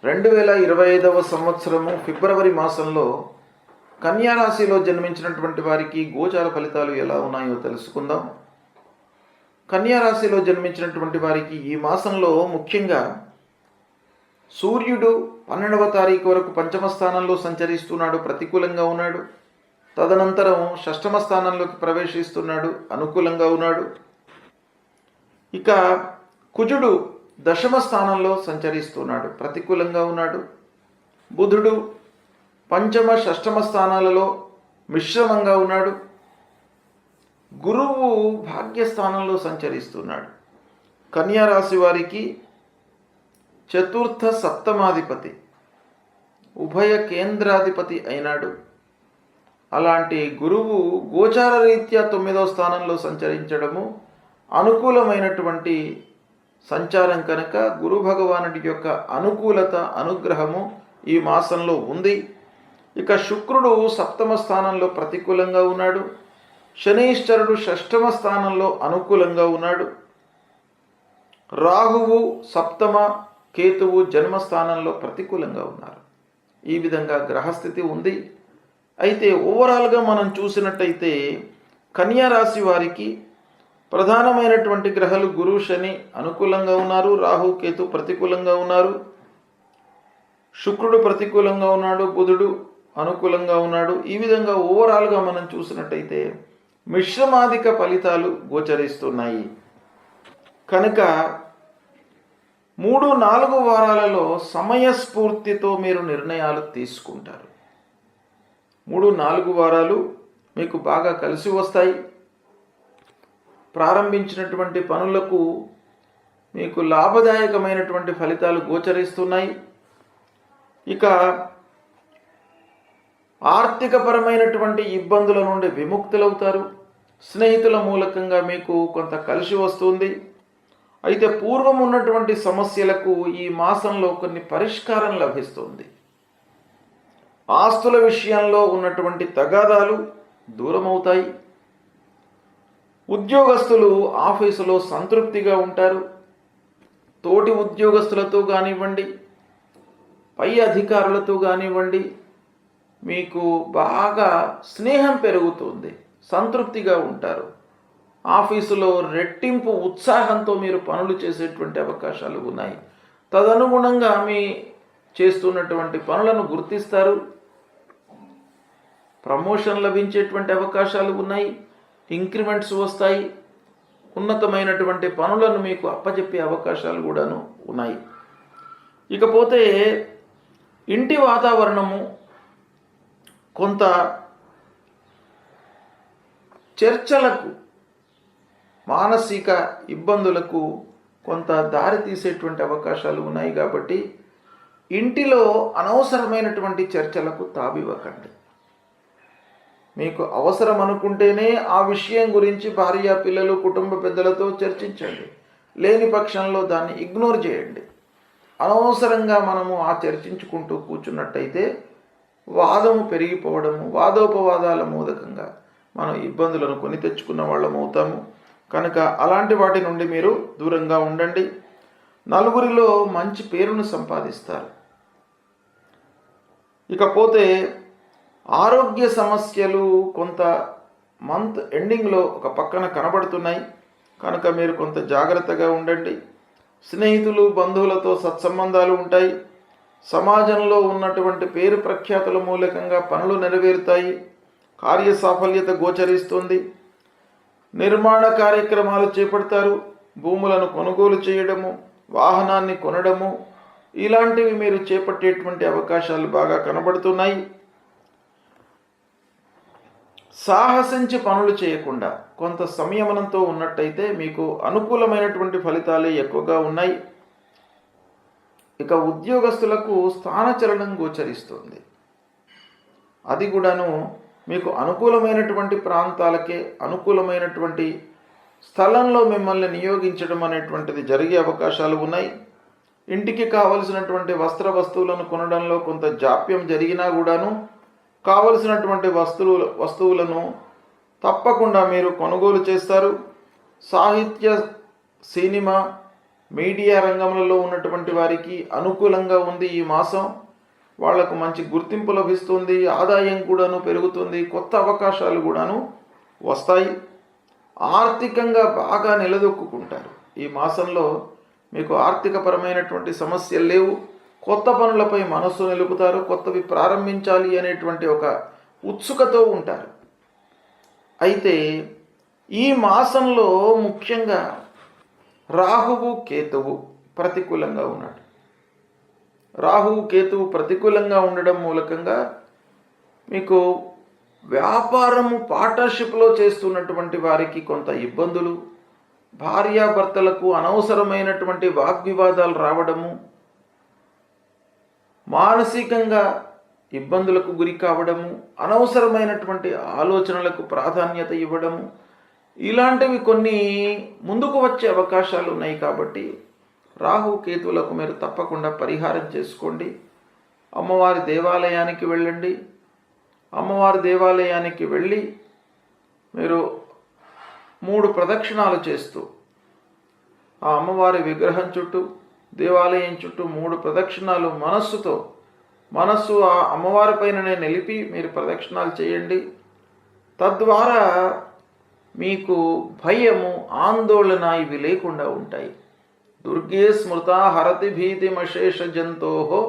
2025వ సంవత్సరము ఫిబ్రవరి మాసంలో కన్యా రాశిలో జన్మించినటువంటి వారికి గోచార ఫలితాలు ఎలా ఉన్నాయో తెలుసుకుందాం. కన్యా రాశిలో జన్మించినటువంటి వారికి ఈ మాసంలో ముఖ్యంగా సూర్యుడు 12వ తారీఖు వరకు పంచమ స్థానంలో సంచరిస్తున్నాడు, ప్రతికూలంగా ఉన్నాడు. తదనంతరం షష్టమ స్థానంలోకి ప్రవేశిస్తున్నాడు, అనుకూలంగా ఉన్నాడు. ఇక కుజుడు దశమ స్థానంలో సంచరిస్తున్నాడు, ప్రతికూలంగా ఉన్నాడు. బుధుడు పంచమ షష్టమ స్థానాలలో మిశ్రమంగా ఉన్నాడు. గురువు భాగ్యస్థానంలో సంచరిస్తున్నాడు. కన్యా రాశి వారికి చతుర్థ సప్తమాధిపతి, ఉభయ కేంద్రాధిపతి అయినాడు. అలాంటి గురువు గోచార రీత్యా 9వ స్థానంలో సంచరించడము అనుకూలమైనటువంటి సంచారం కనుక గురు భగవానుడి యొక్క అనుకూలత, అనుగ్రహము ఈ మాసంలో ఉంది. ఇక శుక్రుడు సప్తమ స్థానంలో ప్రతికూలంగా ఉన్నాడు. శనీశ్వరుడు షష్టమ స్థానంలో అనుకూలంగా ఉన్నాడు. రాహువు సప్తమ, కేతువు జన్మస్థానంలో ప్రతికూలంగా ఉన్నారు. ఈ విధంగా గ్రహస్థితి ఉంది. అయితే ఓవరాల్గా మనం చూసినట్టయితే కన్యా రాశి వారికి ప్రధానమైనటువంటి గ్రహాలు గురు, శని అనుకూలంగా ఉన్నారు. రాహు, కేతు ప్రతికూలంగా ఉన్నారు. శుక్రుడు ప్రతికూలంగా ఉన్నాడు. బుధుడు అనుకూలంగా ఉన్నాడు. ఈ విధంగా ఓవరాల్గా మనం చూసినట్టయితే మిశ్రమాధిక ఫలితాలు గోచరిస్తున్నాయి. కనుక 3-4 వారాలలో సమయస్ఫూర్తితో మీరు నిర్ణయాలు తీసుకుంటారు. 3-4 వారాలు మీకు బాగా కలిసి వస్తాయి. ప్రారంభించినటువంటి పనులకు మీకు లాభదాయకమైనటువంటి ఫలితాలు గోచరిస్తున్నాయి. ఇక ఆర్థికపరమైనటువంటి ఇబ్బందుల నుండి విముక్తులవుతారు. స్నేహితుల మూలకంగా మీకు కొంత కలిసి వస్తుంది. అయితే పూర్వం ఉన్నటువంటి సమస్యలకు ఈ మాసంలో కొన్ని పరిష్కారం లభిస్తుంది. ఆస్తుల విషయంలో ఉన్నటువంటి తగాదాలు దూరమవుతాయి. ఉద్యోగస్తులు ఆఫీసులో సంతృప్తిగా ఉంటారు. తోటి ఉద్యోగస్తులతో కానివ్వండి, పై అధికారులతో కానివ్వండి, మీకు బాగా స్నేహం పెరుగుతుంది, సంతృప్తిగా ఉంటారు. ఆఫీసులో రెట్టింపు ఉత్సాహంతో మీరు పనులు చేసేటువంటి అవకాశాలు ఉన్నాయి. తదనుగుణంగా మీ చేస్తున్నటువంటి పనులను గుర్తిస్తారు. ప్రమోషన్ లభించేటువంటి అవకాశాలు ఉన్నాయి. ఇంక్రిమెంట్స్ వస్తాయి. ఉన్నతమైనటువంటి పనులను మీకు అప్పచెప్పే అవకాశాలు కూడాను ఉన్నాయి. ఇకపోతే ఇంటి వాతావరణము కొంత చర్చలకు, మానసిక ఇబ్బందులకు కొంత దారి తీసేటువంటి అవకాశాలు ఉన్నాయి. కాబట్టి ఇంటిలో అనవసరమైనటువంటి చర్చలకు తావివ్వకండి. మీకు అవసరం అనుకుంటేనే ఆ విషయం గురించి భార్య, పిల్లలు, కుటుంబ పెద్దలతో చర్చించండి. లేని పక్షంలో దాన్ని ఇగ్నోర్ చేయండి. అనవసరంగా మనము ఆ చర్చించుకుంటూ కూర్చున్నట్టయితే వాదము పెరిగిపోవడము, వాదోపవాదాల మూలకంగా మనం ఇబ్బందులను కొని తెచ్చుకున్న వాళ్ళం అవుతాము. కనుక అలాంటి వాటి నుండి మీరు దూరంగా ఉండండి. నలుగురిలో మంచి పేరును సంపాదిస్తారు. ఇకపోతే ఆరోగ్య సమస్యలు కొంత మంత్ ఎండింగ్లో ఒక పక్కన కనబడుతున్నాయి. కనుక మీరు కొంత జాగ్రత్తగా ఉండండి. స్నేహితులు, బంధువులతో సత్సంబంధాలు ఉంటాయి. సమాజంలో ఉన్నటువంటి పేరు ప్రఖ్యాతుల మూలకంగా పనులు నెరవేరుతాయి. కార్యసాఫల్యత గోచరిస్తుంది. నిర్మాణ కార్యక్రమాలు చేపడతారు. భూములను కొనుగోలు చేయడము, వాహనాన్ని కొనడము, ఇలాంటివి మీరు చేపట్టేటువంటి అవకాశాలు బాగా కనబడుతున్నాయి. సాహసించి పనులు చేయకుండా కొంత సంయమనంతో ఉన్నట్టయితే మీకు అనుకూలమైనటువంటి ఫలితాలే ఎక్కువగా ఉన్నాయి. ఇక ఉద్యోగస్తులకు స్థానచలనం గోచరిస్తుంది. అది కూడాను మీకు అనుకూలమైనటువంటి ప్రాంతాలకే, అనుకూలమైనటువంటి స్థలంలో మిమ్మల్ని నియోగించడం అనేటువంటిది జరిగే అవకాశాలు ఉన్నాయి. ఇంటికి కావలసినటువంటి వస్త్ర వస్తువులను కొనడంలో కొంత జాప్యం జరిగినా కూడాను కావలసినటువంటి వస్తువులను తప్పకుండా మీరు కొనుగోలు చేస్తారు. సాహిత్య, సినిమా, మీడియా రంగంలో ఉన్నటువంటి వారికి అనుకూలంగా ఉంది ఈ మాసం. వాళ్లకు మంచి గుర్తింపు లభిస్తుంది, ఆదాయం కూడాను పెరుగుతుంది, కొత్త అవకాశాలు కూడాను వస్తాయి. ఆర్థికంగా బాగా నిలదొక్కుంటారు. ఈ మాసంలో మీకు ఆర్థికపరమైనటువంటి సమస్యలు లేవు. కొత్త పనులపై మనస్సు నిలుపుతారు. కొత్తవి ప్రారంభించాలి అనేటువంటి ఒక ఉత్సుకతో ఉంటారు. అయితే ఈ మాసంలో ముఖ్యంగా రాహువు కేతువు ప్రతికూలంగా ఉన్నాడు. రాహువు కేతువు ప్రతికూలంగా ఉండడం మూలకంగా మీకు వ్యాపారము, పార్ట్నర్షిప్లో చేస్తున్నటువంటి వారికి కొంత ఇబ్బందులు, భార్యాభర్తలకు అనవసరమైనటువంటి వాగ్వివాదాలు రావడము, మానసికంగా ఇబ్బందులకు గురి కావడము, అనవసరమైనటువంటి ఆలోచనలకు ప్రాధాన్యత ఇవ్వడము, ఇలాంటివి కొన్ని ముందుకు వచ్చే అవకాశాలు ఉన్నాయి. కాబట్టి రాహు కేతువులకు మీరు తప్పకుండా పరిహారం చేసుకోండి. అమ్మవారి దేవాలయానికి వెళ్ళండి. అమ్మవారి దేవాలయానికి వెళ్ళి మీరు 3 ప్రదక్షిణాలు చేస్తూ ఆ అమ్మవారి విగ్రహం చుట్టూ, దేవాలయం చుట్టూ 3 ప్రదక్షిణాలు మనస్సు ఆ అమ్మవారి పైననే నిలిపి మీరు ప్రదక్షిణాలు చేయండి. తద్వారా మీకు భయము, ఆందోళన ఇవి లేకుండా ఉంటాయి. దుర్గే స్మృతా హరతి భీతిమశేష జంతోహో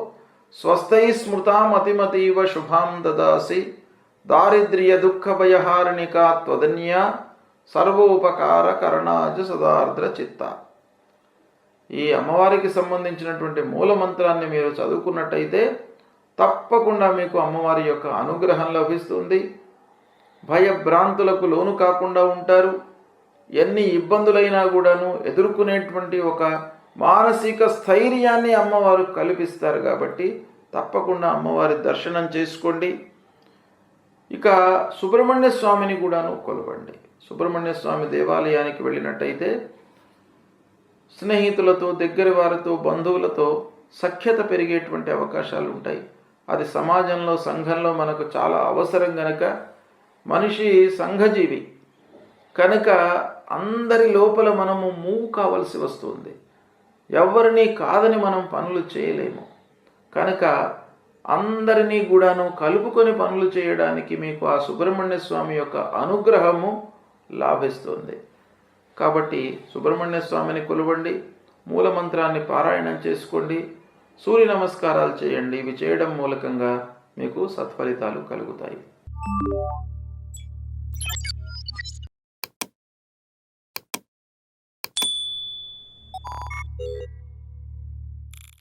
స్వస్థై స్మృతామతిమతీవ శుభాం దదాసి దారిద్ర్య దుఃఖ భయహారిణికా త్వదన్యా సర్వోపకార కరణాజ సదార్ద్ర చిత్త. ఈ అమ్మవారికి సంబంధించినటువంటి మూలమంత్రాన్ని మీరు చదువుకున్నట్టయితే తప్పకుండా మీకు అమ్మవారి యొక్క అనుగ్రహం లభిస్తుంది. భయభ్రాంతులకు లోను కాకుండా ఉంటారు. ఎన్ని ఇబ్బందులైనా కూడాను ఎదుర్కొనేటువంటి ఒక మానసిక స్థైర్యాన్ని అమ్మవారు కల్పిస్తారు. కాబట్టి తప్పకుండా అమ్మవారి దర్శనం చేసుకోండి. ఇక సుబ్రహ్మణ్య స్వామిని కూడాను కొలవండి. సుబ్రహ్మణ్య స్వామి దేవాలయానికి వెళ్ళినట్టయితే స్నేహితులతో, దగ్గర వారితో, బంధువులతో సఖ్యత పెరిగేటువంటి అవకాశాలు ఉంటాయి. అది సమాజంలో, సంఘంలో మనకు చాలా అవసరం గనక, మనిషి సంఘజీవి కనుక అందరి లోపల మనము మూవ్ కావలసి వస్తుంది. ఎవరిని కాదని మనం పనులు చేయలేము. కనుక అందరినీ కూడాను కలుపుకొని పనులు చేయడానికి మీకు ఆ సుబ్రహ్మణ్య స్వామి యొక్క అనుగ్రహము లాభిస్తుంది. కాబట్టి సుబ్రహ్మణ్య స్వామిని కొలవండి, మూలమంత్రాన్ని పారాయణం చేసుకోండి, సూర్య నమస్కారాలు చేయండి. ఇవి చేయడం మూలకంగా మీకు సత్ఫలితాలు కలుగుతాయి.